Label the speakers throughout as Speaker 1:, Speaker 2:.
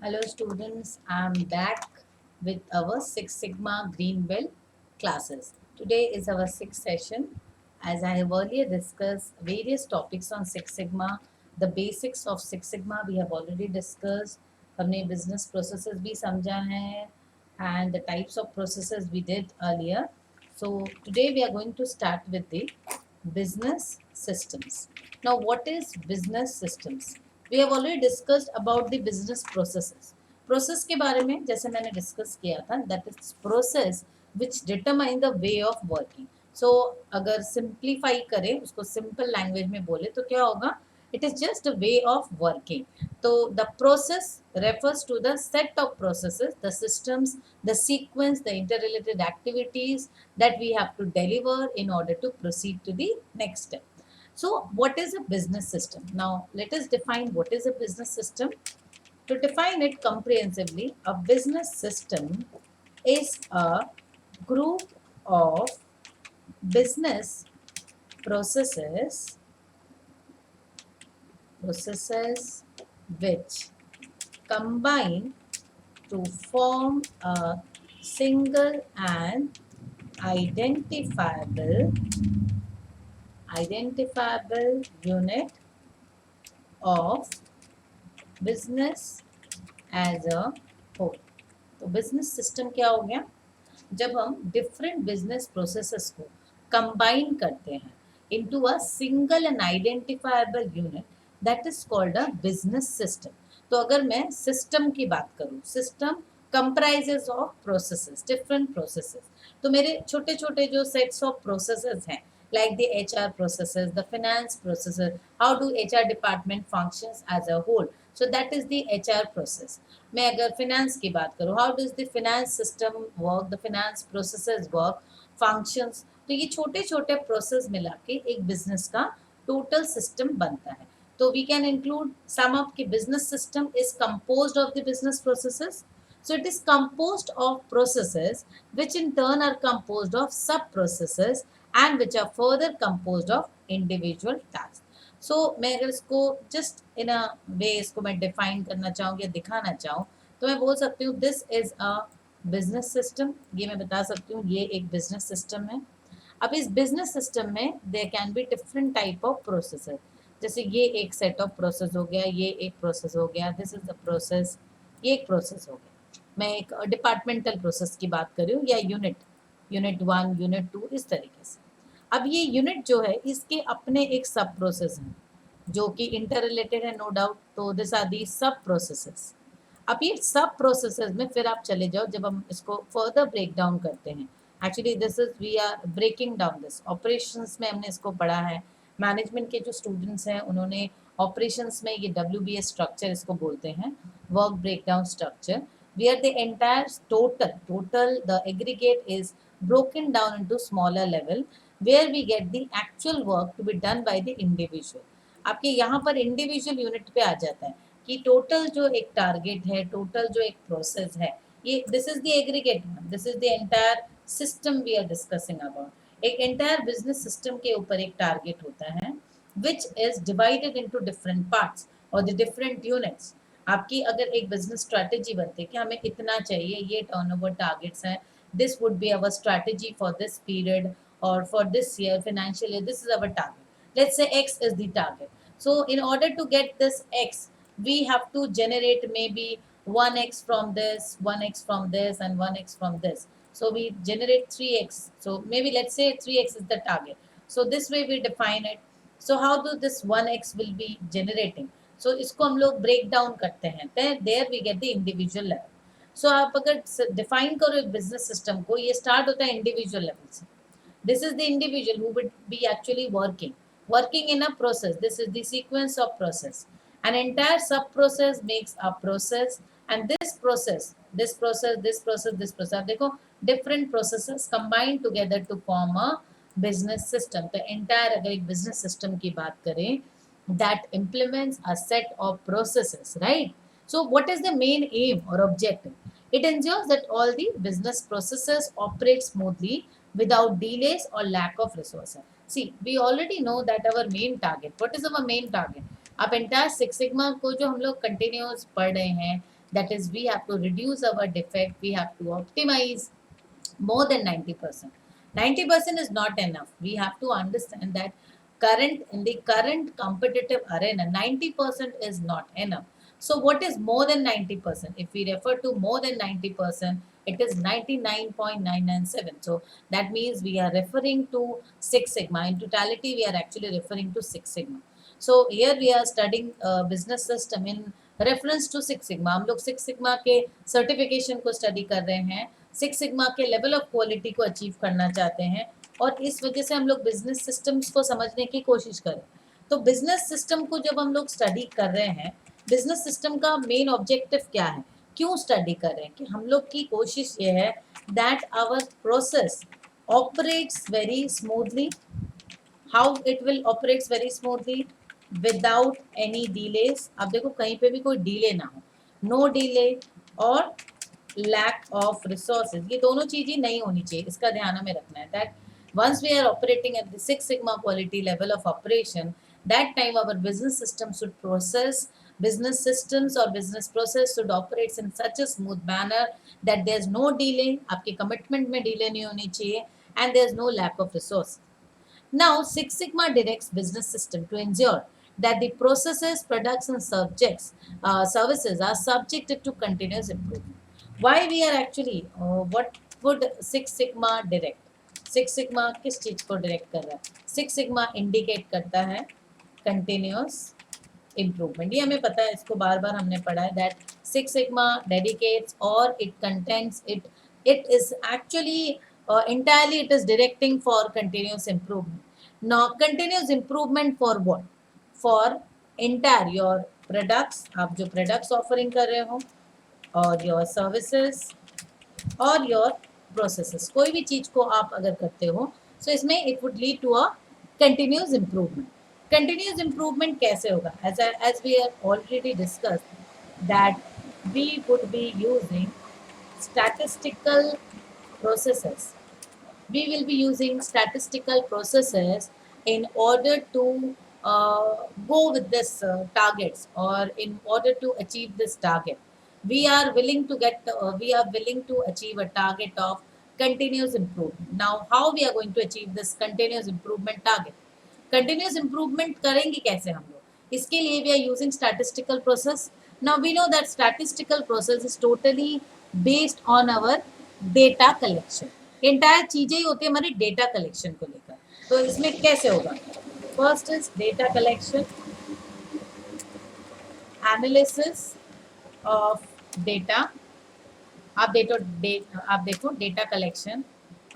Speaker 1: Hello students, I'm back with our Six Sigma Green Belt classes. Today is our sixth session. As I have earlier discussed various topics on Six Sigma, the basics of Six Sigma we have already discussed. हमने business processes भी समझा है and the types of processes we did earlier. So today we are going to start with the business systems. Now what is business systems? We have already discussed about the business processes. Process के बारे में जैसे मैंने discuss किया था that is process which determine the way of working. So अगर simplify करें उसको सिंपल लैंग्वेज में बोले तो क्या होगा, it is just a way of working. So the process refers to the set of processes, the systems, the sequence, the interrelated activities that we have to deliver in order to proceed to the next step. So what is a business system? Now let us define what is a business system. To define it comprehensively, a business system is a group of business processes which combine to form a single and identifiable unit of business as a whole. तो business system क्या हो गया, जब हम different business processes को combine करते हैं into a single and identifiable unit, that is called a business system. तो अगर मैं सिस्टम की बात करूं, system comprises of processes, different processes. तो मेरे छोटे छोटे जो सेट्स ऑफ प्रोसेसेस हैं, like the HR processes, the finance processes, how do HR department functions as a whole. So that is the HR process. मैं अगर finance की बात करूँ, how does the finance system work, the finance processes work, functions. तो ये छोटे छोटे process मिला के एक बिजनेस का टोटल सिस्टम बनता है. तो we can include some of key business system is composed of the business processes. So it is composed of processes which in turn are composed of sub processes and which are further composed of individual tasks. So मैं अगर इसको just in a way इसको मैं define करना चाहूँ या दिखाना चाहूँ तो मैं बोल सकती हूँ this is a business system. ये मैं बता सकती हूँ ये एक business system है. अब इस बिजनेस सिस्टम में there can be different type of processes. जैसे ये एक सेट ऑफ प्रोसेस हो गया, ये एक प्रोसेस हो गया, दिस इज द प्रोसेस, ये एक प्रोसेस हो गया. मैं एक डिपार्टमेंटल प्रोसेस की बात कर रही हूँ या यूनिट, यूनिट 1, यूनिट 2, इस तरीके से. अब ये यूनिट जो है इसके अपने एक सब प्रोसेस हैं जो कि इंटर रिलेटेड है, नो डाउट. तो दिस आर दी सब प्रोसेसेस. अब ये सब प्रोसेसेस में फिर आप चले जाओ, जब हम इसको फर्दर ब्रेक डाउन करते हैं, actually this is we are breaking down this. Operations में हमने इसको पढ़ा है, मैनेजमेंट के जो स्टूडेंट्स हैं उन्होंने ऑपरेशंस में ये WBS स्ट्रक्चर इसको बोलते हैं, work break down structure. We are the entire total the aggregate is broken down into smaller level where we get the actual work to be done by the individual. आपके यहाँ पर individual unit पे आ जाता है कि total जो एक target है, टोटल जो एक प्रोसेस है, ये this is the aggregate, this is the entire system we are discussing about. एक एंटायर बिजनेस सिस्टम के ऊपर एक टारगेट होता है which is divided into different parts और द डिफरेंट यूनिट्स. आपकी अगर एक बिजनेस स्ट्रैटेजी बनती है कि हमें इतना चाहिए, ये टर्नओवर टारगेट्स हैं, this would be our strategy for this period or for this year, financial year, this is our target. Let's say X is the target. So in order to get this X, we have to generate maybe 1X from this, 1X from this, and 1X from this. So we generate 3X. So maybe let's say 3X is the target. So this way we define it. So how do this 1X will be generating? So इसको हम लोग break down करते हैं. There we get the individual level. सो आप अगर define करो एक business system को, ये स्टार्ट होता है इंडिविजुअल लेवल से. This is the individual who would be actually working in a process. This is the sequence of process. An entire sub process makes a process and this process आप देखो different processes combine together to form a business system. तो entire अगर एक business system की बात करें that implements a set of processes, right? So what is the main aim or objective? It ensures that all the business processes operate smoothly without delays or lack of resources. See, we already know that our main target. What is our main target? आप entire Six Sigma को जो हम लोग continuous पढ़ रहे हैं, That is, we have to reduce our defect, we have to optimize more than 90%. 90% is not enough. We have to understand that current in the current competitive arena, 90% is not enough. So what is more than 90%? If we refer to more than 90%, it is 99.997. So that means we are referring to Six Sigma. In totality, we are actually referring to Six Sigma. So here we are studying business system in reference to six sigma. हम लोग six sigma के certification को study कर रहे हैं, six sigma के level of quality को achieve करना चाहते हैं, और इस वजह से हम लोग बिजनेस सिस्टम्स को समझने की कोशिश करें. तो बिजनेस सिस्टम को जब हम लोग स्टडी कर रहे हैं, बिजनेस सिस्टम का मेन ऑब्जेक्टिव क्या है, क्यों स्टडी कर रहे हैं, कि हम लोग की कोशिश ये है that our process operates very smoothly. How it will operates very smoothly without any delays. अब देखो कहीं पे भी कोई डिले ना हो, नो डिले और लैक ऑफ रिसोर्सेज, ये दोनों चीजें नहीं होनी चाहिए. इसका ध्यान हमें रखना है that once we are operating at the Six Sigma quality level of operation, that time our business system should process, business systems or business process should operate in such a smooth manner that there's no delay, आपके commitment में delay नहीं होनी चाहिए, and there's no lack of resource. Now, Six Sigma directs business system to ensure that the processes, products, and services are subjected to continuous improvement. Why we are actually, what would Six Sigma direct? Six Sigma किस चीज को direct कर रहा है? Six Sigma indicate करता है continuous improvement. ये हमें पता है, इसको बार बार हमने पढ़ा है that Six Sigma dedicates or it contends it is actually entirely it is directing for continuous improvement. Now continuous improvement for what? For entire your products, आप जो products offering कर रहे हो, और your services और your processes, कोई भी चीज को आप अगर करते हो, so इसमें it would lead to a continuous improvement. Continuous improvement कैसे होगा? As we have already discussed that we would be using statistical processes. We will be using statistical processes in order to go with this targets, or in order to achieve this target. We are willing to achieve a target of continuous improvement. Now how we are going to achieve this continuous improvement target? Continuous improvement करेंगे कैसे हम लोग? इसके लिए we are using statistical process. Now we know that statistical process is totally based on our data collection. Entire चीजें ही होती है हमारी डेटा कलेक्शन को लेकर. तो इसमें कैसे होगा? First is data collection, analysis of data. आप देखो data collection,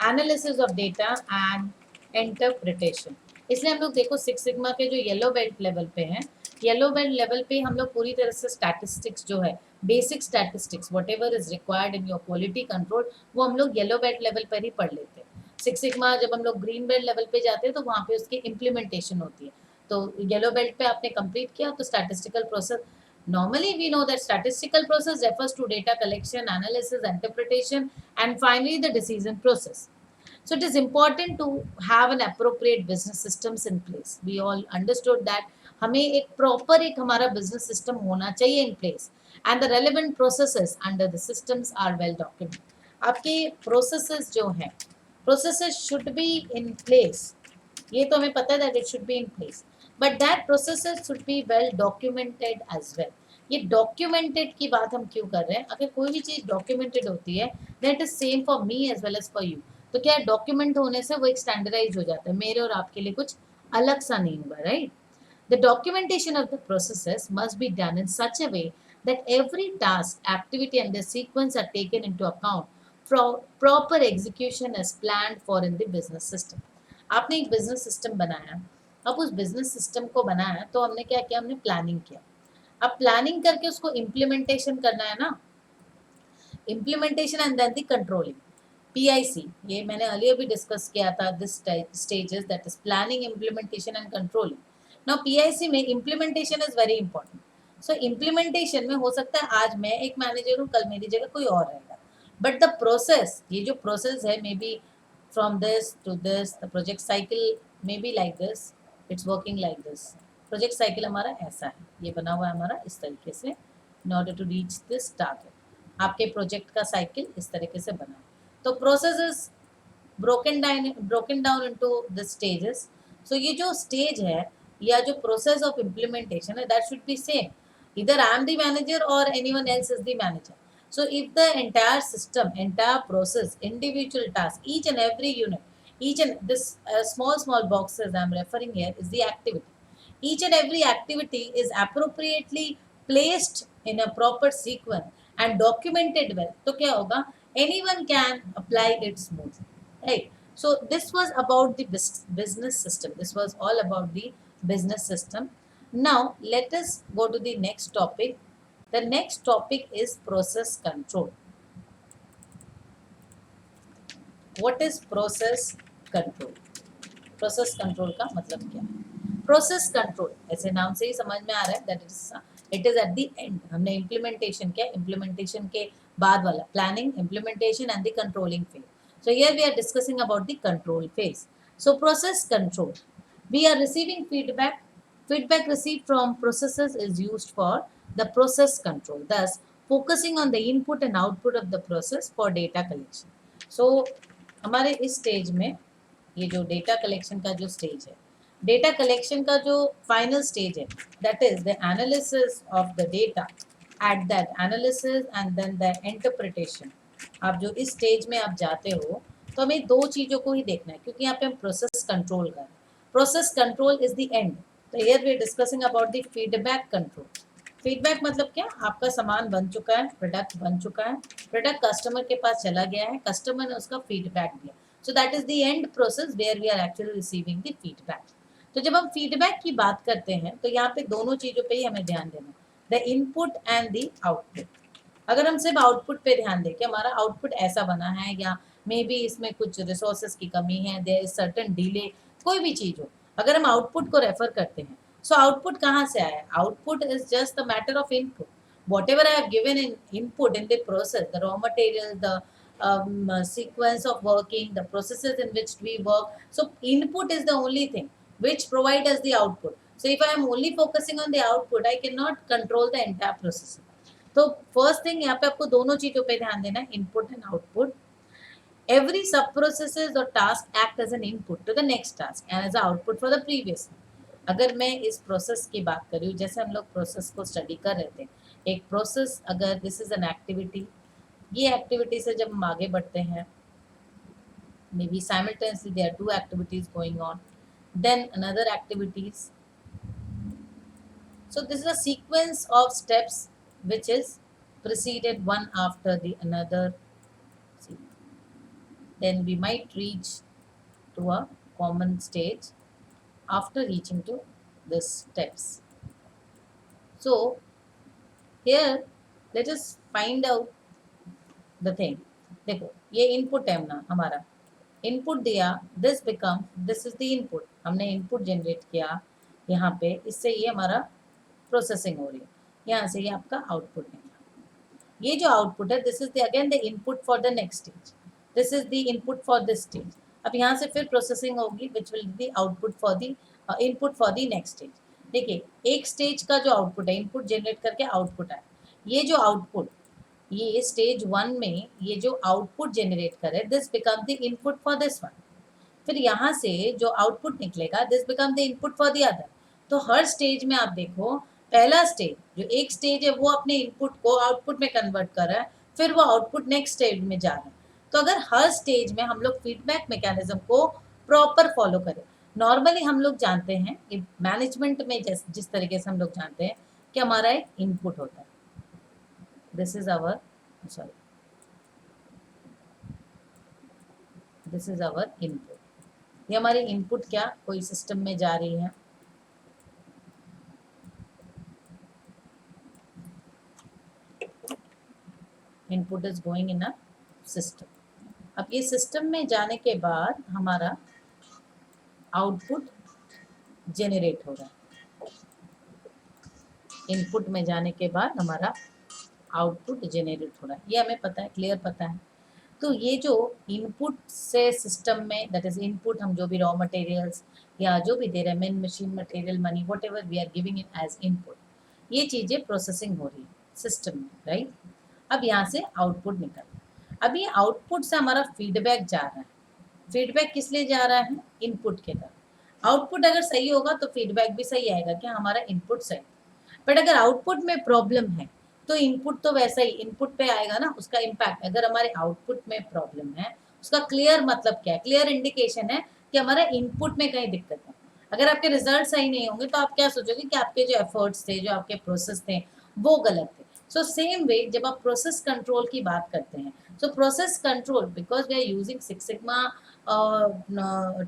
Speaker 1: analysis of data and interpretation. इसलिए हम लोग देखो सिक्स सिग्मा के जो येलो बेल्ट लेवल पे हैं, येलो बेल्ट लेवल पे हम लोग पूरी तरह से स्टैटिस्टिक्स जो है, basic statistics what ever is required in your quality control, वो हम लोग येलो बेल्ट लेवल पर ही पढ़ लेते हैं. सिक्स सिग्मा जब हम लोग ग्रीन बेल्ट लेवल पे जाते हैं तो वहाँ पे उसकी इम्प्लीमेंटेशन होती है. तो येलो बेल्ट पे आपने कंप्लीट किया तो statistical process. Normally, we know that statistical process refers to data collection, analysis, interpretation, and finally the decision process. So it is important to have an appropriate business systems in place. We all understood that हमें एक proper एक हमारा business system होना चाहिए in place, and the relevant processes under the systems are well documented. आपके processes जो हैं, processes should be in place. ये तो हमें पता है that it should be in place, but that processes should be well documented as well. ये documented की बात हम क्यों कर रहे हैं? अगर कोई भी चीज़ documented होती है, then it is same for me as well as for you. तो क्या है, डॉक्यूमेंट होने से वो एक स्टैंडर्डाइज हो जाता है, मेरे और आपके लिए कुछ अलग सा नहीं होगा, right? The documentation of the processes must be done in such a way that every task, activity and the sequence are taken into account. Proper execution is planned for in the business system. आपने एक business system बनाया, अब उस business system को बनाया तो हमने क्या किया? हमने प्लानिंग किया. अब प्लानिंग करके उसको इम्प्लीमेंटेशन करना है ना, implementation and then the controlling. PIC, ये मैंने अर्लियर भी डिस्कस किया था, this stages that is planning, implementation and controlling. Now PIC में implementation is very important. So implementation में हो सकता है आज मैं एक मैनेजर हूँ, कल मेरी जगह कोई और रहेगा, बट द प्रोसेस, ये जो प्रोसेस है, may be from this to this, the project cycle may be like this, it's working like this. Project cycle हमारा ऐसा है, ये बना हुआ है हमारा इस तरीके से. in order to reach this target. आपके प्रोजेक्ट का साइकिल इस तरीके से बना है. तो process is broken down into the stages. So ये जो स्टेज है या जो प्रोसेस ऑफ इम्प्लीमेंटेशन है, that should be same. either I am the manager or anyone else is the manager. So if the entire system, entire process, individual task, each and every unit, each and this small boxes I am referring here is the activity. Each and every activity is appropriately placed in a proper sequence and documented well. तो क्या होगा? Anyone can apply it smoothly, right? So this was about the business system. This was all about the business system. Now let us go to the next topic. The next topic is process control. What is process control? Process control का मतलब क्या है? Process control ऐसे नाम से ही समझ में आ रहा है that it is at the end. हमने इम्प्लीमेंटेशन किया, इम्प्लीमेंटेशन के बाद वाला planning, implementation and the controlling phase. So here we are discussing about the control phase. So process control, we are receiving feedback. Feedback received from processes is used for the process control, thus focusing on the input and output of the process for data collection. So हमारे इस stage में ये जो data collection का जो stage है, data collection का जो फाइनल स्टेज है, that is the analysis of the data. At that analysis and then the interpretation. आप जो इस स्टेज में आप जाते हो तो हमें दो चीज़ों को ही देखना है, क्योंकि यहाँ पे हम प्रोसेस कंट्रोल कर रहे हैं. Process control is the end. तो here we are discussing about the feedback control. Feedback मतलब क्या? आपका सामान बन चुका है, प्रोडक्ट बन चुका है, प्रोडक्ट कस्टमर के पास चला गया है, कस्टमर ने उसका फीडबैक दिया. So that is the end process where we are actually receiving the feedback. तो जब हम फीडबैक की बात करते हैं तो यहाँ पे दोनों चीज़ों पे ही हमें ध्यान देना, the input and the output. अगर हम सिर्फ आउटपुट पे ध्यान दें कि हमारा आउटपुट ऐसा बना है या मे बी इसमें कुछ रिसोर्सेज की कमी है, देयर इज सर्टेन डिले, कोई भी चीज़ हो, अगर हम आउटपुट को रेफर करते हैं, सो आउटपुट कहाँ से आया? Output is just the matter of input. whatever I have given in input in the process, the raw material, the sequence of working, the processes in which we work. So input is the only thing which provide us the output. So if I am only focusing on the output, I cannot control the entire process. तो first thing यहाँ पे आपको दोनों चीजों पे ध्यान देना है, input and output. Every sub processes और task act as an input to the next task and as output for the previous. अगर मैं इस प्रोसेस की बात करूँ, जैसे हम लोग प्रोसेस को स्टडी कर रहे थे, एक प्रोसेस अगर दिस इज एन एक्टिविटी, ये एक्टिविटी से जब हम आगे बढ़ते हैं, may be simultaneously there are two activities going on, then another activities. So this is a sequence of steps which is preceded one after the another. Then we might reach to a common stage after reaching to the steps. So here let us find out the thing. देखो ये input है ना, हमारा input दिया, this become, this is the input. हमने input generate किया यहाँ पे, इससे ये हमारा प्रोसेसिंग हो रही है, यहाँ से ये आपका आउटपुट है. ये जो आउटपुट है, this is the again the input for the next stage, this is the input for this stage. अब यहाँ से फिर प्रोसेसिंग होगी which will the output for the input for the next stage. देखिए एक स्टेज का जो आउटपुट है, इनपुट जनरेट करके आउटपुट आए, ये जो आउटपुट, ये स्टेज 1 में ये जो आउटपुट जनरेट करे, this become the input for this one. फिर यहाँ से जो आउटपुट निकलेगा, this become the input for the other. तो हर स्टेज में आप देखो, पहला स्टेज जो एक स्टेज है वो अपने इनपुट को आउटपुट में कन्वर्ट कर रहा है, फिर वो आउटपुट नेक्स्ट स्टेज में जा रहा है. तो अगर हर स्टेज में हम लोग फीडबैक मैकेनिज्म को प्रॉपर फॉलो करें, नॉर्मली हम लोग जानते हैं कि मैनेजमेंट में जिस तरीके से हम लोग जानते हैं कि हमारा एक इनपुट होता है, this is our this is our input. ये हमारी इनपुट क्या कोई सिस्टम में जा रही है, input is going in a system. अब ये सिस्टम में जाने के बाद हमारा आउटपुट जेनरेट हो रहा है, इनपुट में जाने के बाद हमारा आउटपुट जेनरेट हो रहा है, ये हमें पता है, क्लियर पता है. तो ये जो इनपुट से सिस्टम में, दैट इज इनपुट, हम जो भी रॉ मटेरियल्स या जो भी दे रहे हैं, men machine material, money, whatever we are giving it as input, ये चीज़ें प्रोसेसिंग हो रही है. सिस्टम में, राइट। अब यहाँ से आउटपुट निकल, अब ये आउटपुट से हमारा फीडबैक जा रहा है। फीडबैक किस लिए जा रहा है? इनपुट के तरफ। आउटपुट अगर सही होगा तो फीडबैक भी सही आएगा कि हमारा इनपुट सही। बट अगर आउटपुट में प्रॉब्लम है तो इनपुट तो वैसा ही इनपुट पे आएगा ना, उसका इम्पैक्ट। अगर हमारे आउटपुट में प्रॉब्लम है, उसका क्लियर मतलब क्या है? क्लियर इंडिकेशन है कि हमारा इनपुट में कहीं दिक्कत है। अगर आपके रिजल्ट सही नहीं होंगे तो आप क्या सोचोगे कि आपके जो एफर्ट्स थे, जो आपके प्रोसेस थे, वो गलत थे। सो सेम वे जब आप प्रोसेस कंट्रोल की बात करते हैं, so process control because we are using six sigma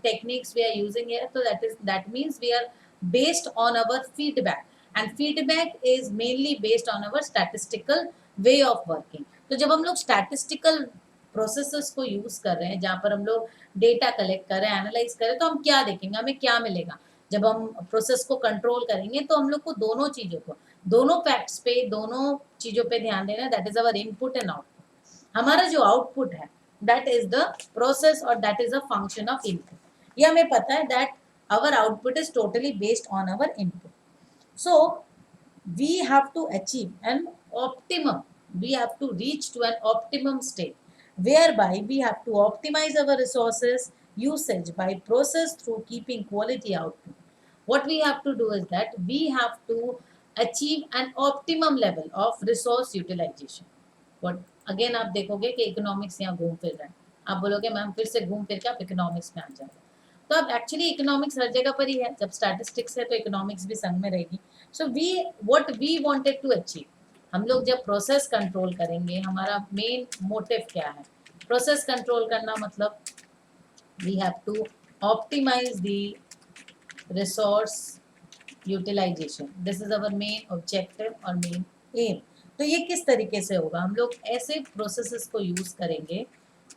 Speaker 1: techniques we are using here, so that means we are based on our feedback, and feedback is mainly based on our statistical way of working. तो जब हम लोग statistical processes को use कर रहे हैं, जहाँ पर हम लोग डेटा कलेक्ट कर रहे हैं, एनालाइज कर रहे हैं, तो हम क्या देखेंगे, हमें क्या मिलेगा? जब हम प्रोसेस को कंट्रोल करेंगे तो हम लोग को दोनों चीजों को, दोनों फैक्ट्स पे, दोनों चीजों पे ध्यान देना। That is our input and output. हमारा जो आउटपुट है that is the process or that is a function of input. ये हमें पता है that our output is totally based on our input. So we have to achieve an optimum, we have to reach to an optimum state whereby we have to optimize our resources usage by process through keeping quality output. What we have to do is that we have to achieve an optimum level of resource utilization. But again आप देखोगे कि economics यहाँ घूम फिर रहा है। आप बोलोगे मैम फिर से घूम फिर के आप इकोनॉमिक्स में आ जाओगे, तो अब एक्चुअली इकोनॉमिक्स हर जगह पर ही है। जब स्टैटिस्टिक्स है तो इकोनॉमिक्स भी संग में रहेगी। So we what we wanted to achieve, हम लोग जब प्रोसेस कंट्रोल करेंगे, हमारा मेन मोटिव क्या है? प्रोसेस कंट्रोल करना मतलब we have to optimise the resource utilisation. This is our main objective और मेन एम। तो ये किस तरीके से होगा? हम लोग ऐसे प्रोसेसेस को यूज करेंगे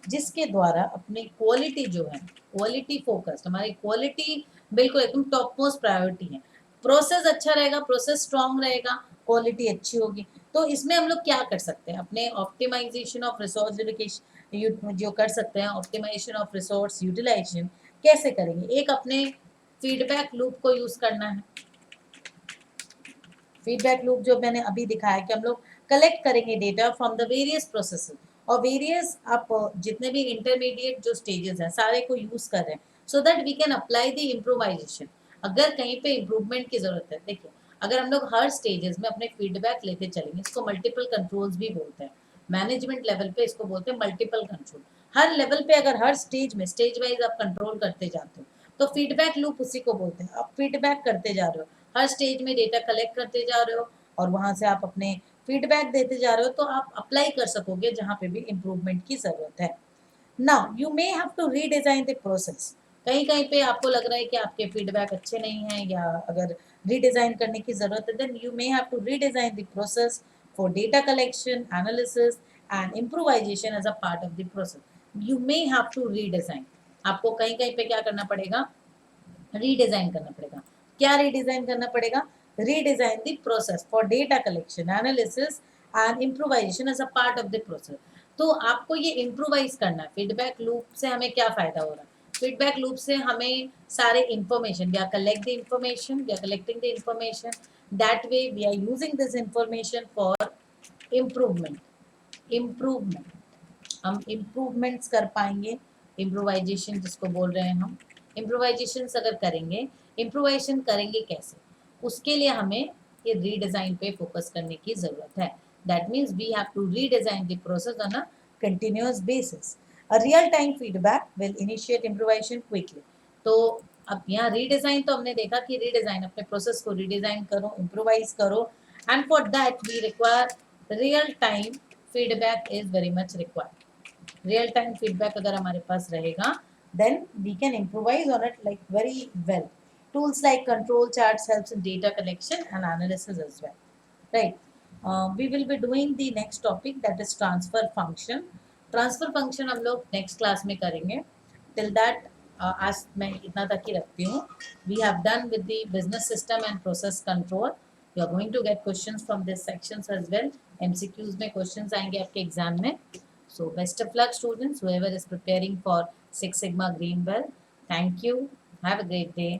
Speaker 1: जिसके द्वारा अपनी क्वालिटी जो है, क्वालिटी फोकस्ड, हमारी क्वालिटी बिल्कुल एकदम टॉप मोस्ट प्रायोरिटी है। प्रोसेस अच्छा रहेगा, प्रोसेस स्ट्रांग रहेगा, क्वालिटी अच्छी होगी। तो इसमें हम लोग क्या कर सकते हैं? अपने ऑप्टिमाइजेशन ऑफ रिसोर्स यूटिलाइजेशन जो कर सकते हैं, ऑप्टिमाइजेशन ऑफ रिसोर्स यूटिलाइजेशन कैसे करेंगे? एक अपने फीडबैक लूप को यूज करना है। फीडबैक लूप जो मैंने अभी दिखाया कि हम लोग कलेक्ट करेंगे data from the various processes, और वेरियस आप जितने भी इंटरमीडिएट जो स्टेजेस हैं सारे को यूज कर रहे हैं, so that we can apply the improvisation. अगर कहीं पे इम्प्रूवमेंट की जरूरत है, देखिए अगर हम लोग हर स्टेजेस में अपने फीडबैक लेते चलेंगे, इसको मल्टीपल कंट्रोल्स भी बोलते हैं। मैनेजमेंट लेवल पे इसको बोलते हैं मल्टीपल कंट्रोल। हर लेवल पे अगर हर स्टेज में स्टेज वाइज आप कंट्रोल करते जाते हो तो फीडबैक लूप उसी को बोलते हैं। आप फीडबैक करते जा रहे हो, हर स्टेज में डेटा कलेक्ट करते जा रहे हो और वहां से आप अपने फीडबैक देते जा रहे हो, तो आप अप्लाई कर सकोगे जहाँ पे भी इम्प्रूवमेंट की जरूरत है। Now you may have to redesign the process. कहीं कहीं पे आपको लग रहा है कि आपके फीडबैक अच्छे नहीं हैं, या अगर रीडिजाइन करने की जरूरत है, then you may have to redesign the process for data collection, analysis and improvisation as a part of the process. You may have to redesign, आपको कहीं कहीं पे क्या करना पड़ेगा? रीडिजाइन करना पड़ेगा। क्या रीडिजाइन करना पड़ेगा? Redesign the process for data collection, analysis and improvisation as a part of the process. तो आपको ये इम्प्रोवाइज करना है। फीडबैक लूप से हमें क्या फायदा हो रहा है? फीडबैक लूप से हमें सारे information, we are collect the information, we are collecting the information, that way we are using this information for improvement. Improvement, हम इम्प्रूवमेंट्स कर पाएंगे। इम्प्रोवाइजेशन जिसको बोल रहे हैं हम, इम्प्रोवाइजेशन अगर करेंगे, इम्प्रोवाइजेशन करेंगे कैसे? उसके लिए हमें ये रीडिज़ाइन पे फोकस करने की ज़रूरत है। That means we have to redesign the process on a continuous basis. A real time feedback will initiate improvisation quickly. तो अब यहाँ रीडिज़ाइन तो हमने देखा कि रीडिज़ाइन, अपने प्रोसेस को रीडिज़ाइन करो, इम्प्रोवाइज करो, and for that we require real time feedback is very much required. Real time feedback अगर हमारे पास रहेगा, then we can improvise on it like very well. Tools like control charts helps in data collection and analysis as well, right? We will be doing the next topic, that is transfer function. Transfer function हम लोग next class में करेंगे। Till that आज मैं इतना तक ही रखती हूँ। We have done with the business system and process control. You are going to get questions from this sections as well. MCQs में questions आएंगे आपके एग्जाम में। So best of luck students, whoever is preparing for Six Sigma Green Belt. Thank you. Have a great day.